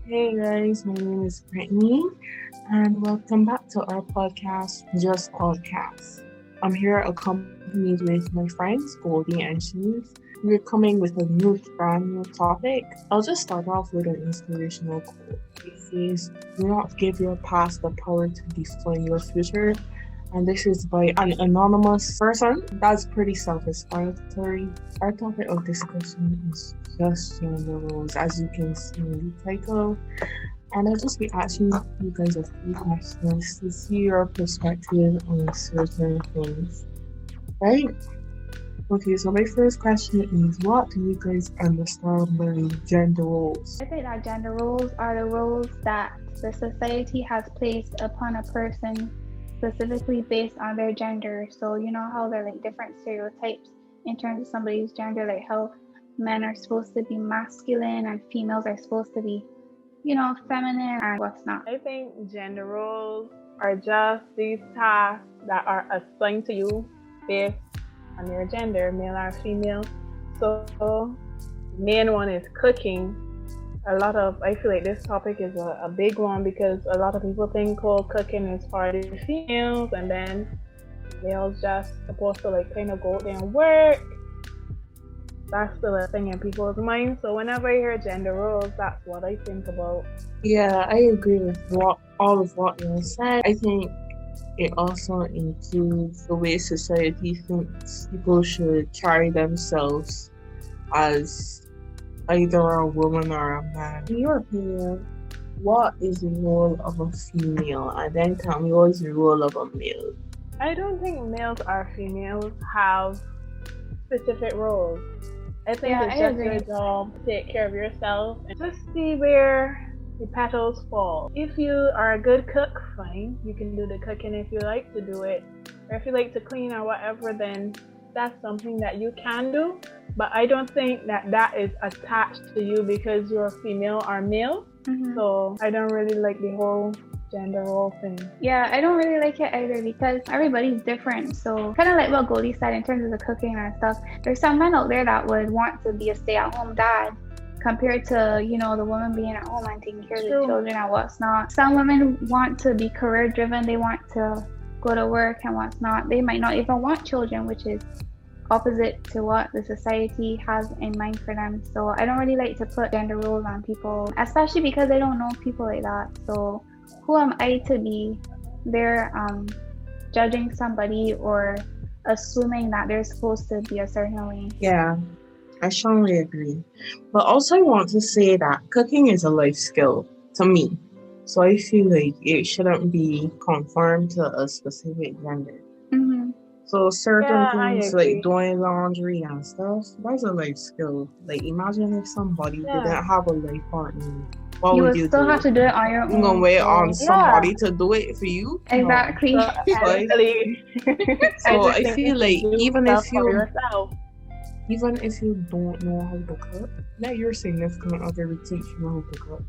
Hey guys, my name is Brittany, and welcome back to our podcast, Just Podcast. I'm here accompanied with my friends, Goldie and Shanice. We're coming with a brand new topic. I'll just start off with an inspirational quote. It says, "Do not give your past the power to define your future." And this is by an anonymous person. That's pretty self-explanatory. Our topic of discussion is just gender roles, as you can see in the title. And I'll just be asking you guys a few questions to see your perspective on certain things. Right? Okay, so my first question is, what do you guys understand by gender roles? I think that gender roles are the roles that the society has placed upon a person specifically based on their gender. So you know how there are like different stereotypes in terms of somebody's gender, like how men are supposed to be masculine and females are supposed to be, feminine and what's not. I think gender roles are just these tasks that are assigned to you based on your gender, male or female. So main one is cooking. I feel like this topic is a big one because a lot of people think cooking is for the females, and then males just supposed to like kind of go out there and work. That's still a thing in people's minds. So whenever I hear gender roles, that's what I think about. Yeah, I agree with all of what you said. I think it also includes the way society thinks people should carry themselves as either a woman or a man. In your opinion, what is the role of a female? And then tell me, what is the role of a male? I don't think males or females have specific roles. I think it's just your job to take care of yourself and just see where the petals fall. If you are a good cook, fine, you can do the cooking if you like to do it. Or if you like to clean or whatever, then that's something that you can do. But I don't think that is attached to you because you're female or male. Mm-hmm. So I don't really like the whole gender role thing. Yeah, I don't really like it either because everybody's different. So kind of like what Goldie said in terms of the cooking and stuff, there's some men out there that would want to be a stay-at-home dad compared to, the woman being at home and taking care of the children and what's not. Some women want to be career driven. They want to go to work and what's not. They might not even want children, which is opposite to what the society has in mind for them. So I don't really like to put gender roles on people, especially because I don't know people like that. So who am I to be there judging somebody or assuming that they're supposed to be a certain way? Yeah, I strongly agree. But also I want to say that cooking is a life skill to me. So I feel like it shouldn't be conformed to a specific gender. Mm-hmm. So certain things like doing laundry and stuff, that's a life skill. Like imagine if somebody didn't have a life partner. What would you still do? have to do it on your own. You're gonna wait on somebody to do it for you? Exactly. No. So I feel like even if you don't know how to cook, let your significant other teach you how to cook.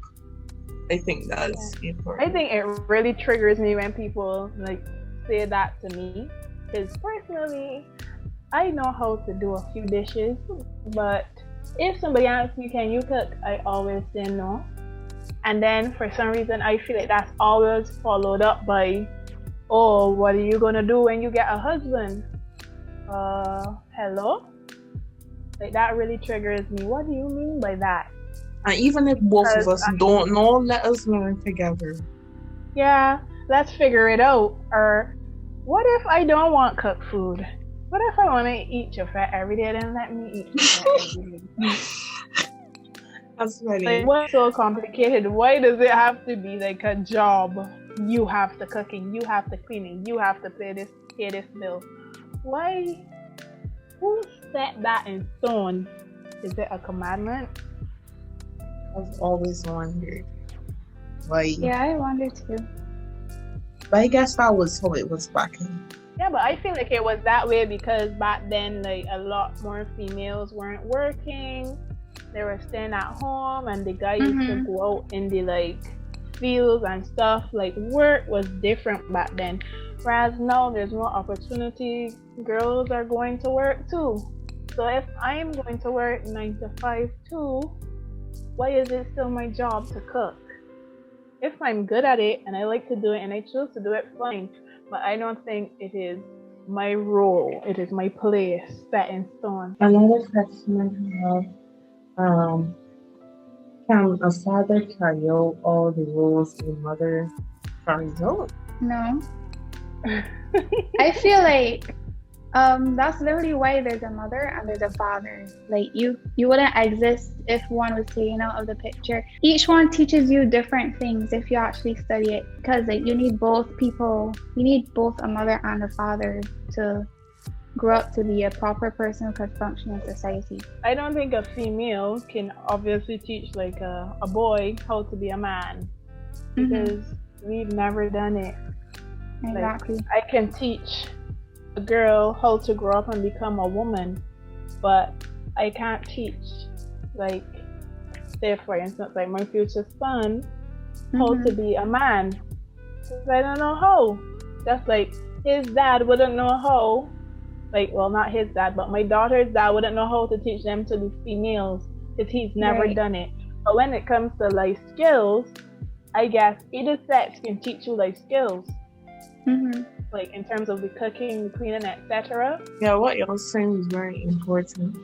I think that's important. I think it really triggers me when people like say that to me. Because personally, I know how to do a few dishes, but if somebody asks me, can you cook? I always say no. And then for some reason, I feel like that's always followed up by, oh, what are you going to do when you get a husband? Hello? Like that really triggers me. What do you mean by that? And even if both of us don't know, let us learn together. Yeah, let's figure it out. Or what if I don't want cooked food? What if I want to eat chiffon every day? Then let me eat chiffon every day. That's funny. Like, what's so complicated? Why does it have to be like a job? You have to cooking, you have to cleaning, you have to pay this bill. Why? Who set that in stone? Is it a commandment? I've always wondered. Why? Yeah, I wonder too. But I guess that was how it was back then. Yeah, but I feel like it was that way because back then, like, a lot more females weren't working. They were staying at home, and the guys used to go out in the, like, fields and stuff. Like, work was different back then. Whereas now, there's more opportunity. Girls are going to work, too. So if I'm going to work 9 to 5, too, why is it still my job to cook? if I'm good at it and I like to do it and I choose to do it, fine. But I don't think it is my role. It is my place set in stone. Another question I have, um, can a father carry out all the roles a mother carries out? No, I feel like that's literally why there's a mother and there's a father. Like you wouldn't exist if one was taken out of the picture. Each one teaches you different things if you actually study it, because like you need both people. You need both a mother and a father to grow up to be a proper person who could function in society. I don't think a female can obviously teach like a boy how to be a man because we've never done it. Exactly. Like, I can teach a girl how to grow up and become a woman, but I can't teach, like, say for instance, like my future son how to be a man. Because I don't know how. Just like his dad wouldn't know how, like, well, not his dad, but my daughter's dad wouldn't know how to teach them to be females because he's never done it. But when it comes to life skills, I guess either sex can teach you life skills. Like in terms of the cooking, the cleaning, etc. Yeah, what you're saying is very important.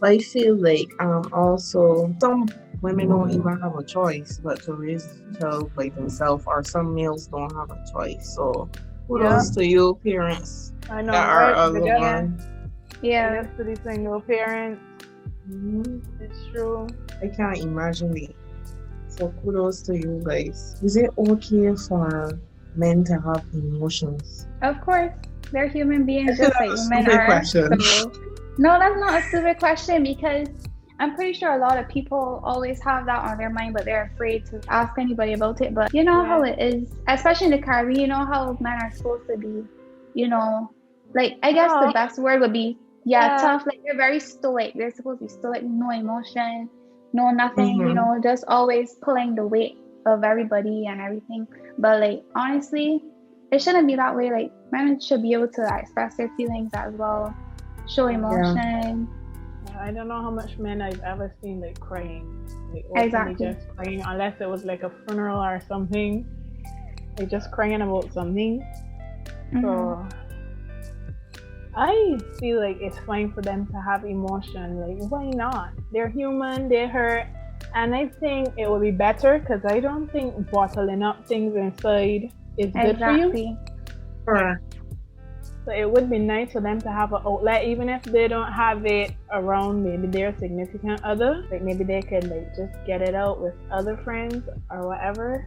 But I feel like also some women don't even have a choice but to raise a child by themselves, or some males don't have a choice. So kudos to you parents I know, that are right? alone. Yeah. To the single parents. It's true. I can't imagine it. So kudos to you guys. Is it okay for men to have emotions? Of course, they're human beings That's just like a women stupid are. question. So, no, that's not a stupid question, because I'm pretty sure a lot of people always have that on their mind, but they're afraid to ask anybody about it. But you know how it is, especially in the Caribbean, you know how men are supposed to be, you know, like, I guess the best word would be, tough. Like, they're very stoic. They're supposed to be stoic, no emotion, no nothing, you know, just always pulling the weight of everybody and everything. But like, honestly, it shouldn't be that way. Like, men should be able to express their feelings as well, show emotion. I don't know how much men I've ever seen like crying, like Exactly. just crying, unless it was like a funeral or something. They're just crying about something. So I feel like it's fine for them to have emotion. Like, why not? They're human. They hurt. And I think it would be better, because I don't think bottling up things inside is good for you. Sure. So it would be nice for them to have an outlet, even if they don't have it around maybe their significant other. Like, maybe they could like just get it out with other friends or whatever.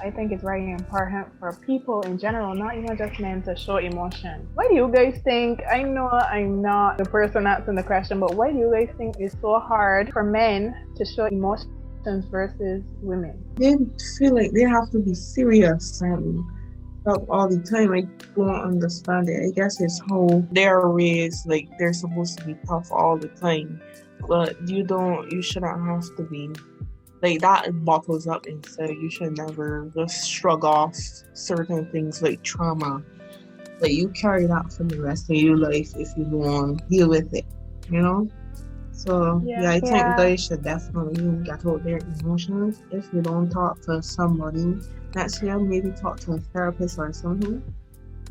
I think it's very important for people in general, not even just men, to show emotion. Why do you guys think, I know I'm not the person asking the question, but why do you guys think it's so hard for men to show emotions versus women? They feel like they have to be serious and stuff all the time. I don't understand it. I guess it's how they're raised, like they're supposed to be tough all the time. But you shouldn't have to be. Like, that bottles up inside. You should never just shrug off certain things like trauma. Like, you carry that for the rest of your life if you don't deal with it, you know? So, I think guys should definitely get out their emotions. If you don't talk to somebody next year, maybe talk to a therapist or something.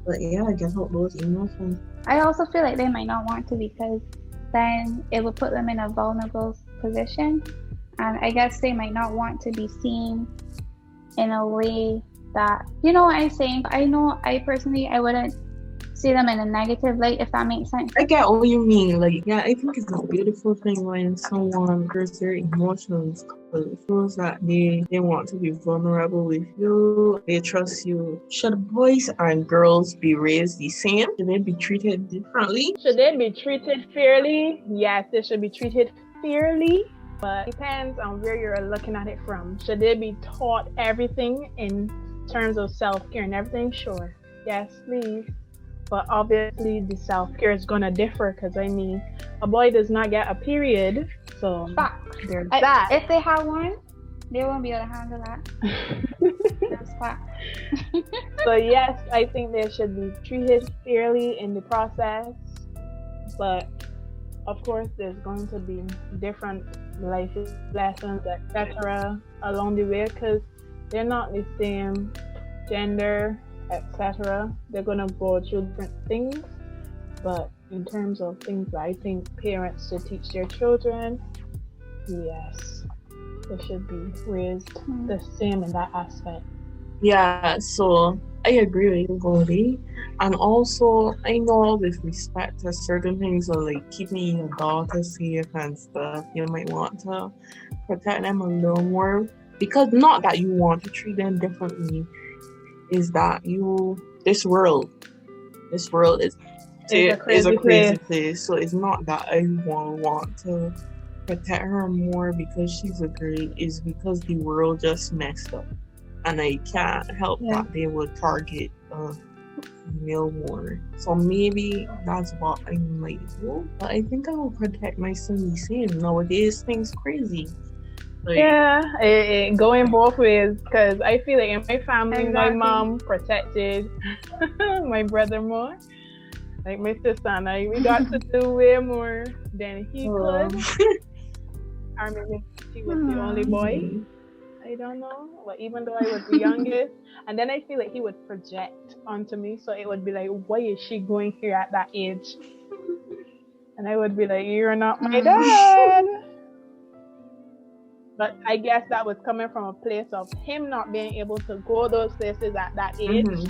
But get out those emotions. I also feel like they might not want to, because then it would put them in a vulnerable position. And I guess they might not want to be seen in a way that, you know what I'm saying? I know I personally, I wouldn't see them in a negative light, if that makes sense. I get what you mean. Like, I think it's a beautiful thing when someone shares their emotions, because it shows that they want to be vulnerable with you. They trust you. Should boys and girls be raised the same? Should they be treated differently? Should they be treated fairly? Yes, they should be treated fairly. But it depends on where you're looking at it from. Should they be taught everything in terms of self-care and everything? Sure. Yes, please. But obviously the self-care is going to differ, because I mean, a boy does not get a period. So there's that. If they have one, they won't be able to handle that. That's fact. So yes, I think they should be treated fairly in the process. But of course, there's going to be different life lessons, etc., along the way, because they're not the same gender, etc. They're gonna go through different things, but in terms of things that I think parents should teach their children, yes, they should be raised the same in that aspect. Yeah, so I agree with you, Goldie. And also, I know with respect to certain things, so like keeping your daughter safe and stuff, you might want to protect them a little more. Because not that you want to treat them differently, is that this world is a crazy place. So it's not that I want to protect her more because she's a girl, is because the world just messed up. And I can't help that they would target female more. So maybe that's what I might do. But I think I will protect my son the same. Nowadays, things crazy. Like, going both ways. Because I feel like in my family, my mom protected my brother more. Like my sister and I, we got to do way more than he could. Or maybe she was the only boy. I don't know, but even though I was the youngest, and then I feel like he would project onto me, so it would be like, why is she going here at that age? And I would be like, you're not my dad. But I guess that was coming from a place of him not being able to go those places at that age.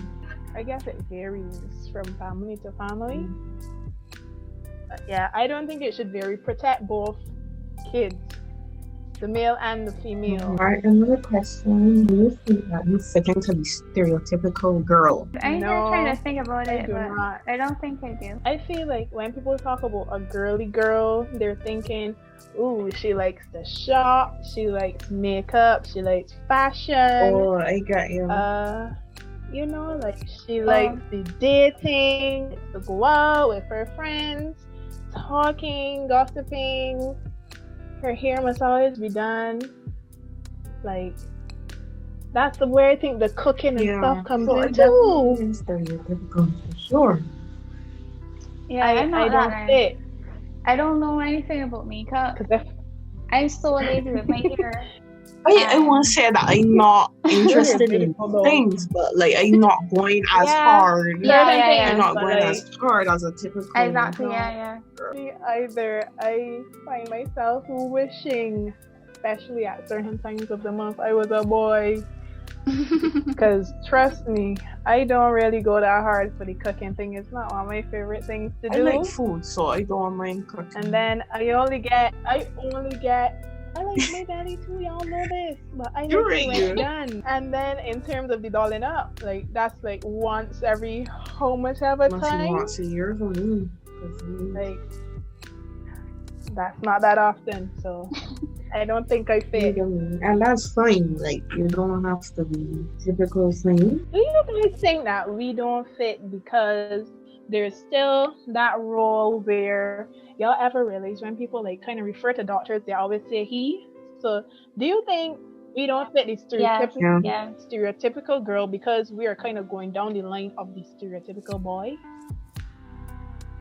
I guess it varies from family to family. But yeah, I don't think it should vary. Protect both kids. The male and the female. Alright, another question. Do you think that you fit into the stereotypical girl? I'm trying to think about it, but I don't think I do. I feel like when people talk about a girly girl, they're thinking, ooh, she likes to shop, she likes makeup, she likes fashion. Oh, I got you. You know, like she likes the dating, to go out with her friends, talking, gossiping. Her hair must always be done. Like, that's where I think the cooking and stuff comes in too. Stereotypical for sure. Yeah, I don't fit. I don't know anything about makeup. I'm so lazy with my hair. I won't say that I'm not interested in things, but like I'm not going as hard. I'm not going as hard as a typical. Exactly. Yeah. Either I find myself wishing, especially at certain times of the month, I was a boy. Because trust me, I don't really go that hard for the cooking thing. It's not one of my favorite things to do. I like food, so I don't mind cooking. And then I like my daddy too, y'all know this, but I know it's done. And then in terms of the dolling up, like that's like once every how much ever time? Once a year for me. Like that's not that often, so I don't think I fit. And that's fine. Like you don't have to be typical thing. Do you guys think that we don't fit because there's still that role where y'all ever realize when people like kind of refer to doctors, they always say he? So do you think we don't fit the stereotypical girl because we are kind of going down the line of the stereotypical boy?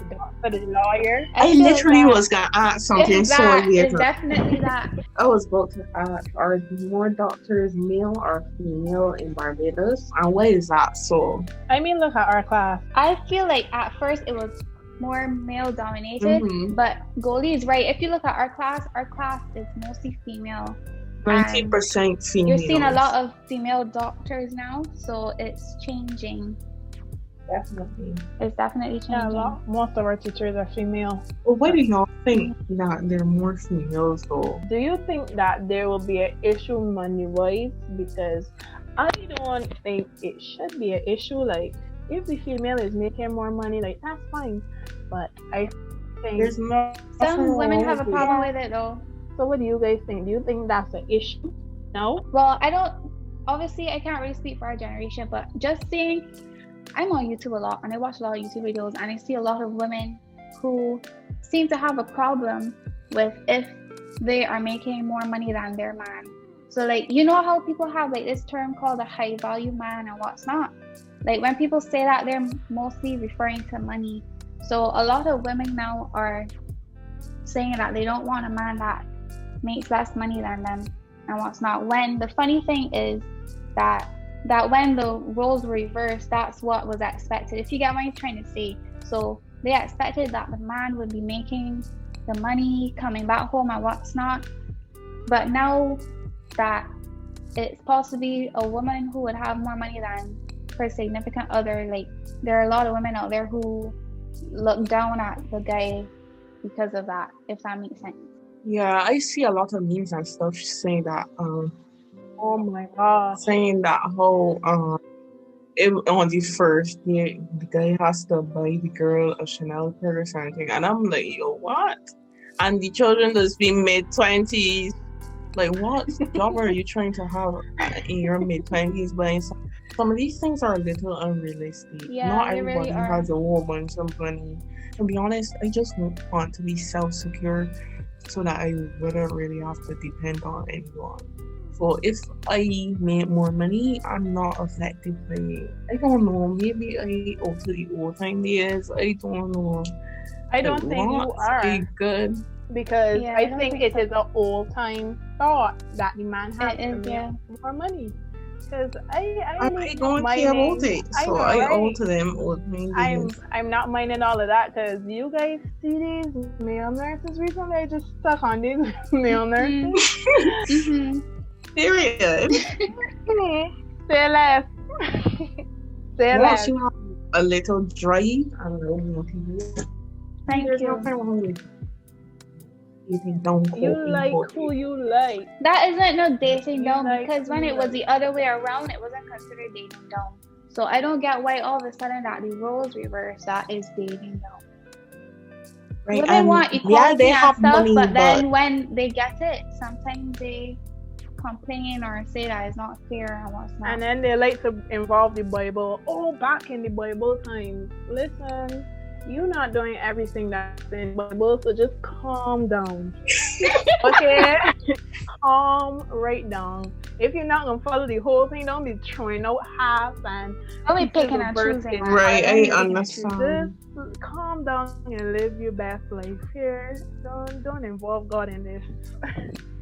The doctor, the lawyer. I literally was gonna ask something so weird. It's definitely that. I was about to ask, are more doctors male or female in Barbados? And why is that so? I mean, look at our class. I feel like at first it was more male dominated, but Goldie is right. If you look at our class is mostly female. 90% female. You're seeing a lot of female doctors now, so it's changing. Definitely. It's definitely changing. Yeah, most of our teachers are female. Well, why do y'all think that they're more females though? Do you think that there will be an issue money-wise? Because I don't think it should be an issue. Like, if the female is making more money, like, that's fine. But I think there's no. Some women have a problem with it though. So what do you guys think? Do you think that's an issue? No? Well, I don't. Obviously, I can't really speak for our generation, but just seeing, I'm on YouTube a lot and I watch a lot of YouTube videos and I see a lot of women who seem to have a problem with if they are making more money than their man. So like, you know how people have like this term called a high value man and what's not? Like when people say that, they're mostly referring to money. So a lot of women now are saying that they don't want a man that makes less money than them and what's not. When the funny thing is, that when the roles were reversed, that's what was expected. If you get what I'm trying to say. So they expected that the man would be making the money, coming back home and what's not. But now that it's possibly a woman who would have more money than her significant other, like there are a lot of women out there who look down at the guy because of that, if that makes sense. Yeah, I see a lot of memes and stuff saying that Oh my god. saying that whole on the first the guy has to buy the girl a Chanel purse or something, and I'm like, yo, what? And the children that's being mid-20s, like, what job are you trying to have in your mid-20s buying some of these things are a little unrealistic. Yeah, Not they everybody really are. has a whole bunch of money. To be honest, I just want to be self-secure so that I wouldn't really have to depend on anyone. So if I make more money, I'm not affected by it. I don't know. Maybe I also the old time years. I don't know. I don't think you are. Good. Because Yeah, I don't think think it so. is an old-time thought that the man has It to is, make yeah. more money. Because I don't care about it. So I owe to them old time years. I'm not minding all of that because you guys see these male nurses recently. I just stuck on these male nurses. Mm-hmm. Period. Say less. Say Once less. you have a little drive and a little motivation, Thank there's you. nothing wrong with dating down. You like who you like. That isn't no dating You down like because when who it you was like. the other way around, it wasn't considered dating down. So I don't get why all of a sudden that the roles reverse, that is dating down. Right, Women want equality yeah, they and have stuff, money, but then when they get it, sometimes they complain or say that it's not fair and what's not. And then they like to involve the Bible. Oh, back in the Bible times. Listen, you're not doing everything that's in the Bible, so just calm down. Okay? Calm right down. If you're not gonna follow the whole thing, don't be throwing out half and Only picking and reverse choosing. it. Right, Only I picking and choosing. understand. Just calm down and live your best life here. Don't involve God in this.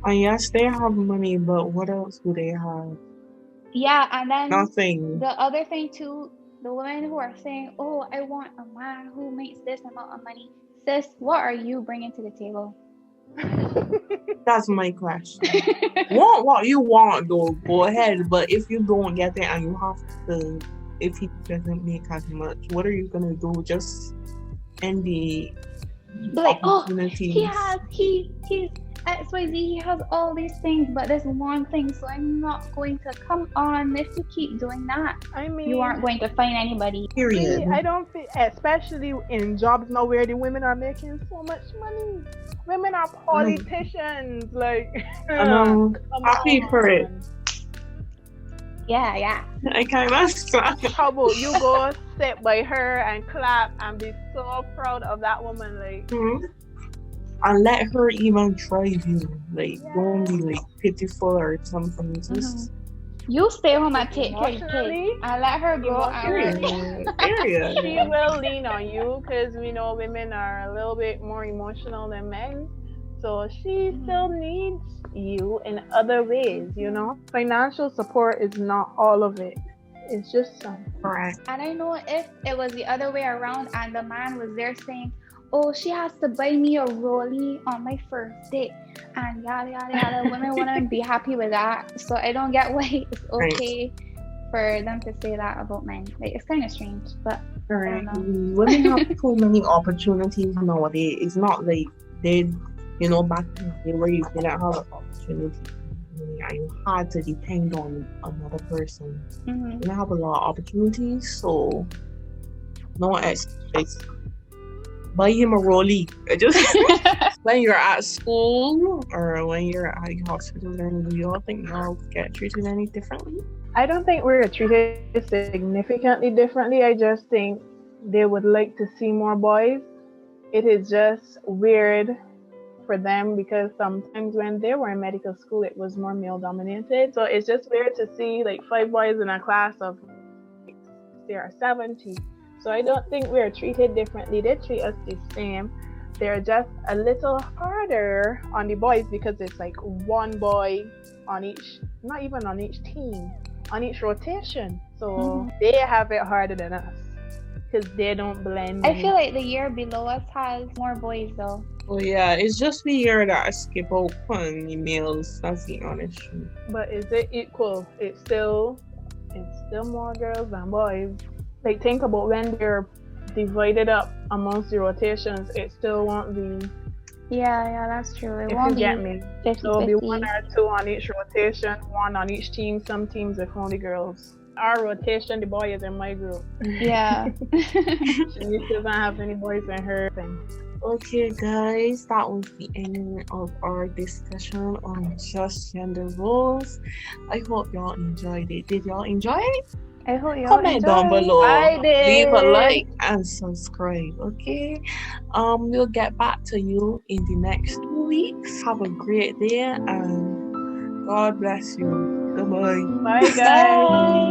And yes, they have money, but what else do they have? Yeah, and then Nothing. the other thing too, the women who are saying, "Oh, I want a man who makes this amount of money." Sis, what are you bringing to the table? That's my question. Want what you want, though, go ahead. But if you don't get it and you have to, if he doesn't make as much, what are you gonna do? Just end the Like, oh, opportunities. he's XYZ, he has all these things, but there's one thing, so I'm not going to come on. If you keep doing that, I mean, you aren't going to find anybody. Period. I don't feel, especially in jobs now where the women are making so much money. Women are politicians, like. I'm happy for it. Yeah. I kind of stop. How about you go sit by her and clap and be so proud of that woman, like. Mm-hmm. And let her even drive you. Like, don't be like pitiful or something. Just you stay home and take care of your kids and let her go and Period. She will lean on you because we know women are a little bit more emotional than men. So she still needs you in other ways, you know. Financial support is not all of it. It's just some. Correct. And I know if it was the other way around and the man was there saying, "Oh, she has to buy me a rollie on my first date," and yada yada yada. Women wouldn't be happy with that. So I don't get why it's okay for them to say that about men. Like, it's kind of strange, but I don't know. Women have so many opportunities nowadays. It's not like they, back in the day where you didn't have an opportunity and you had to depend on another person. Mm-hmm. You have a lot of opportunities, so no excuses. Buy him a rollie. Just when you're at school or when you're at the hospital, do you all think y'all get treated any differently? I don't think we're treated significantly differently. I just think they would like to see more boys. It is just weird for them because sometimes when they were in medical school, it was more male dominated. So it's just weird to see like 5 boys in a class of there are 70. So I don't think we're treated differently. They treat us the same. They're just a little harder on the boys because it's like one boy on each, not even on each team. on each rotation. So they have it harder than us because they don't blend. I feel like the year below us has more boys though. Oh yeah, it's just the year that I skip out on the males. That's the honest truth. But is it equal? It's still more girls than boys. Like think about when they're divided up amongst the rotations, it still won't be. Yeah, that's true. It If won't you be get me, 50-50. so it'll be 1 or 2 on each rotation, 1 on each team. Some teams with only girls. Our rotation, the boy is in my group. Yeah. She doesn't have any boys in her thing. Okay, guys, that was the end of our discussion on just gender roles. I hope y'all enjoyed it. Did y'all enjoy it? I hope you Comment down below. I did. Leave a like and subscribe. Okay. We'll get back to you in the next 2 weeks. Have a great day and God bless you. Goodbye. Bye, guys. Bye.